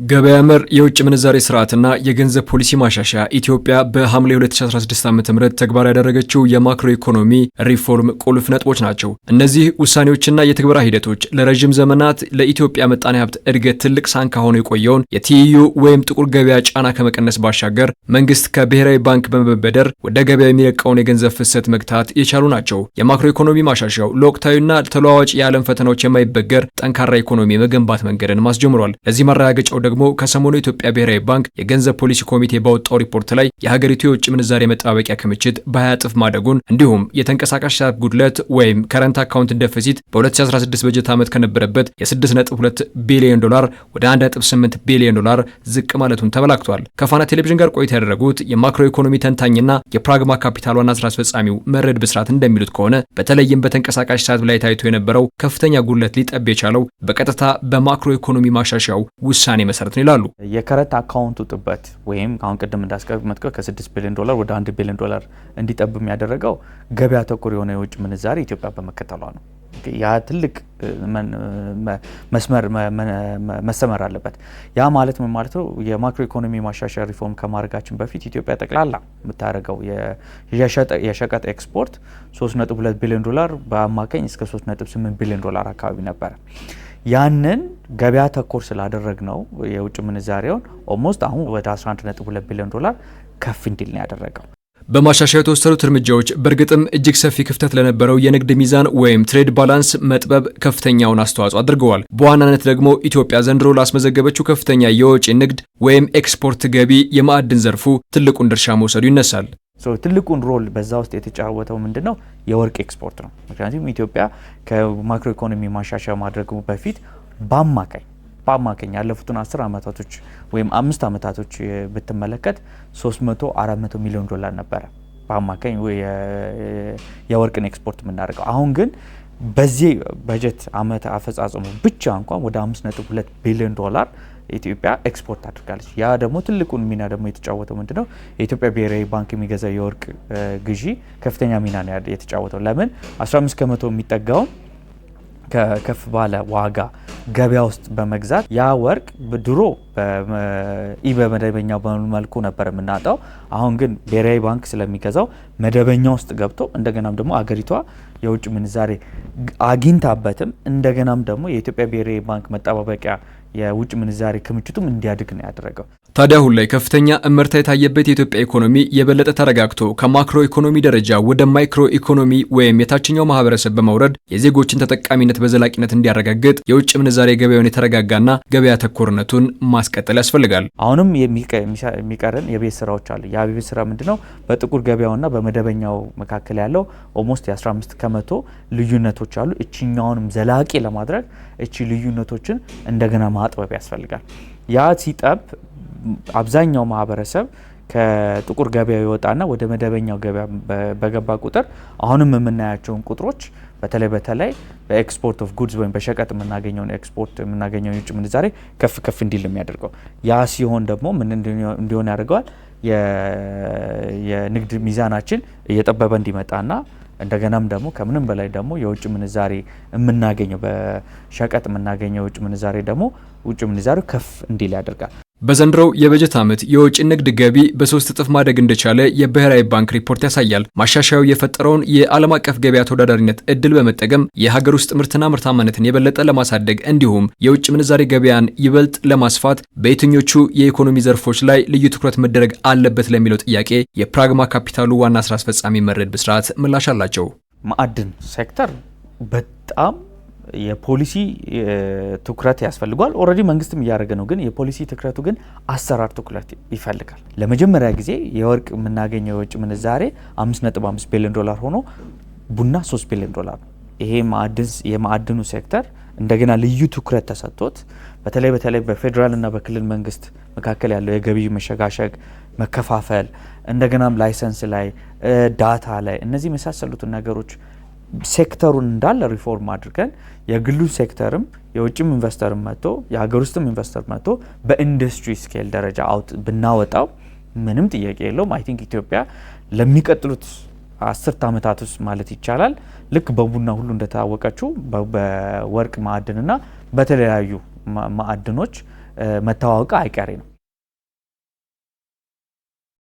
ገበያ መር የውጭ ምንዛሬ ስርዓትና የገንዘብ ፖሊሲ ማሻሻያ ኢትዮጵያ በሐምሌ 2016 ዓ.ም ተግባር ያደረገችው የማክሮ ኢኮኖሚ ሪፎርም ቁልፍ ነጥቦች ናቸው። እነዚህ ውሳኔዎችና የትግበራ ሂደቶች ለረጅም ዘመናት ለኢትዮጵያ ምጣኔ ሀብት እድገት ትልቅ ሳንካ ሆኖ የቆየውን የትይዩ ወይም ጥቁር ገበያ ጫና ከመቀነስ ባሻገር መንግስት ከብሔራዊ ባንክ በመበደር ወደ ገበያ የሚለቀውን የገንዘብ ፍሰት መግታት የቻሉ ናቸው። የማክሮ ኢኮኖሚ ማሻሻያው ለወቅታዊና ተለዋዋጭ የዓለም ፈተናዎች የማይበገር ጠንካራ ኢኮኖሚ መገንባት መንገድን ማስጀምሯል። ለዚህ ማረጋገጫው ደግሞ ከሰሞኑ የኢትዮጵያ ብሔራዊ ባንክ የገንዘብ ፖሊሲ ኮሚቴ ባወጣው ሪፖርት ላይ የሀገሪቱ የውጭ ምንዛሬ መጠባበቂያ ክምችት በ20 እጥፍ ማደጉን እንዲሁም የተንቀሳቃሽ ሂሳብ ጉድለት ወይም ከረንት አካውንት ዴፊሲት በ2016 በጀት ዓመት ከነበረበት የ6.2 ቢሊዮን ዶላር ወደ 1.8 ቢሊዮን ዶላር ዝቅ ማለቱን ተመላክቷል። ከፋና ቴሌቪዥን ጋር ቆይታ ያደረጉት የማክሮ ኢኮኖሚ ተንታኝና የፕራግማ ካፒታል ዋና ስራ አስፈጻሚው መረድ ብስራት እንደሚሉት ከሆነ በተለይም በተንቀሳቃሽ ሂሳብ ላይ ታይቶ የነበረው ከፍተኛ ጉድለት ሊጠብ የቻለው በቀጥታ በማክሮ ኢኮኖሚ ማሻሻያው ውሳኔ መሰረት ነው ይላሉ። የከረንት አካውንቱ ጥበት ወይም አሁን ቅድም እንዳስቀመጥከው ከ6 ቢሊዮን ዶላር ወደ 1 ቢሊዮን ዶላር እንዲጠብም ያደረገው ገበያ ተኮር የሆነ የውጭ ምንዛሬ ኢትዮጵያ በመከተሏ ነው። ያ ትልቅ መስመር መሰመር አለበት። ያ ማለት ምን ማለት ነው? የማክሮ ኢኮኖሚ ማሻሻያ ሪፎርም ከማድረጋችን በፊት ኢትዮጵያ ጠቅላላ የምታደርገው የሸቀጥ ኤክስፖርት 3.2 ቢሊዮን ዶላር በአማካኝ እስከ 3.8 ቢሊዮን ዶላር አካባቢ ነበረ። ያንን ገበያ ተኮር ስላደረግ ነው የውጭ ምንዛሬውን ኦልሞስት አሁን ወደ 11.2 ቢሊዮን ዶላር ከፍ እንዲል ነው ያደረገው። በማሻሻያው የተወሰዱት እርምጃዎች በእርግጥም እጅግ ሰፊ ክፍተት ለነበረው የንግድ ሚዛን ወይም ትሬድ ባላንስ መጥበብ ከፍተኛውን አስተዋጽኦ አድርገዋል። በዋናነት ደግሞ ኢትዮጵያ ዘንድሮ ላስመዘገበችው ከፍተኛ የወጪ ንግድ ወይም ኤክስፖርት ገቢ የማዕድን ዘርፉ ትልቁን ድርሻ መውሰዱ ይነሳል። ትልቁን ሮል በዛ ውስጥ የተጫወተው ምንድነው? የወርቅ ኤክስፖርት ነው። ምክንያቱም ኢትዮጵያ ከማክሮ ኢኮኖሚ ማሻሻያ ማድረግ በፊት በአማካኝ ያለፉትን 10 ዓመታቶች ወይም 5 ዓመታቶች ብትመለከት 300-400 ሚሊዮን ዶላር ነበረ በአማካኝ የወርቅን ኤክስፖርት የምናደርገው። አሁን ግን በዚህ በጀት ዓመት አፈጻጸሙ ብቻ እንኳን ወደ 5.2 ቢሊዮን ዶላር ኢትዮጵያ ኤክስፖርት አድርጋለች። ያ ደግሞ ትልቁን ሚና ደግሞ የተጫወተው ምንድነው? የኢትዮጵያ ብሔራዊ ባንክ የሚገዛው የወርቅ ግዢ ከፍተኛ ሚና ነው የተጫወተው። ለምን 15 ከመቶ የሚጠጋውን ከፍ ባለ ዋጋ ገበያ ውስጥ በመግዛት ያ ወርቅ ድሮ በመደበኛው መልኩ ነበር የምናጣው። አሁን ግን ብሔራዊ ባንክ ስለሚገዛው መደበኛ ውስጥ ገብቶ እንደገናም ደግሞ አገሪቷ የውጭ ምንዛሬ አግኝታበትም እንደገናም ደግሞ የኢትዮጵያ ብሔራዊ ባንክ መጠባበቂያ የውጭ ምንዛሬ ክምችቱም እንዲያድግ ነው ያደረገው። ታዲያ አሁን ላይ ከፍተኛ እመርታ የታየበት የኢትዮጵያ ኢኮኖሚ የበለጠ ተረጋግቶ ከማክሮ ኢኮኖሚ ደረጃ ወደ ማይክሮ ኢኮኖሚ ወይም የታችኛው ማህበረሰብ በመውረድ የዜጎችን ተጠቃሚነት በዘላቂነት እንዲያረጋግጥ የውጭ ምንዛሬ ገበያውን የተረጋጋና ገበያ ተኮርነቱን ማስቀጠል ያስፈልጋል። አሁንም የሚቀረን የቤት ስራዎች አሉ። ያ ቤት ስራ ምንድነው? በጥቁር ገበያውና በመደበኛው መካከል ያለው ኦልሞስት የ15 ከመቶ ልዩነቶች አሉ። እቺኛውንም ዘላቂ ለማድረግ እቺ ልዩነቶችን እንደገና ማጥበብ ያስፈልጋል። ያ ሲጠብ አብዛኛው ማህበረሰብ ከጥቁር ገበያ ይወጣና ወደ መደበኛው ገበያ በገባ ቁጥር አሁንም የምናያቸውን ቁጥሮች በተለይ በኤክስፖርት ኦፍ ጉድስ ወይም በሸቀጥ የምናገኘው የውጭ ምንዛሬ ከፍ እንዲል የሚያደርገው ያ ሲሆን ደግሞ ምን እንዲሆን ያደርገዋል? የንግድ ሚዛናችን እየጠበበ እንዲመጣና እንደገናም ደግሞ ከምንም በላይ ደግሞ የውጭ ምንዛሬ የምናገኘው በሸቀጥ የምናገኘው የውጭ ምንዛሬ ደግሞ ውጭ ምንዛሬው ከፍ እንዲል ያደርጋል። በዘንድሮው የበጀት ዓመት የውጭ ንግድ ገቢ በ3 እጥፍ ማደግ እንደቻለ የብሔራዊ ባንክ ሪፖርት ያሳያል። ማሻሻያው የፈጠረውን የዓለም አቀፍ ገበያ ተወዳዳሪነት እድል በመጠቀም የሀገር ውስጥ ምርትና ምርታማነትን የበለጠ ለማሳደግ እንዲሁም የውጭ ምንዛሬ ገበያን ይበልጥ ለማስፋት በየትኞቹ የኢኮኖሚ ዘርፎች ላይ ልዩ ትኩረት መደረግ አለበት ለሚለው ጥያቄ የፕራግማ ካፒታሉ ዋና ስራ አስፈጻሚ መረድ ብስራት ምላሽ አላቸው። ማዕድን ሴክተር በጣም የፖሊሲ ትኩረት ያስፈልጋል። ኦልሬዲ መንግስትም እያደረገ ነው። ግን የፖሊሲ ትኩረቱ ግን አሰራር ትኩረት ይፈልጋል። ለመጀመሪያ ጊዜ የወርቅ የምናገኘው የውጭ ምንዛሬ 5.5 ቢሊዮን ዶላር ሆኖ ቡና 3 ቢሊዮን ዶላር ነው። ይሄ የማዕድኑ ሴክተር እንደገና ልዩ ትኩረት ተሰጥቶት በተለይ በፌዴራልና በክልል መንግስት መካከል ያለው የገቢ መሸጋሸግ፣ መከፋፈል፣ እንደገናም ላይሰንስ ላይ ዳታ ላይ እነዚህ የመሳሰሉትን ነገሮች ሴክተሩን እንዳለ ሪፎርም አድርገን የግሉ ሴክተርም የውጭም ኢንቨስተርም መጥቶ የሀገር ውስጥም ኢንቨስተር መጥቶ በኢንዱስትሪ ስኬል ደረጃ ብናወጣው ምንም ጥያቄ የለውም። አይ ቲንክ ኢትዮጵያ ለሚቀጥሉት 10 ዓመታት ውስጥ ማለት ይቻላል ልክ በቡና ሁሉ እንደታወቀችው በወርቅ ማዕድንና በተለያዩ ማዕድኖች መተዋወቅ አይቀሬ ነው።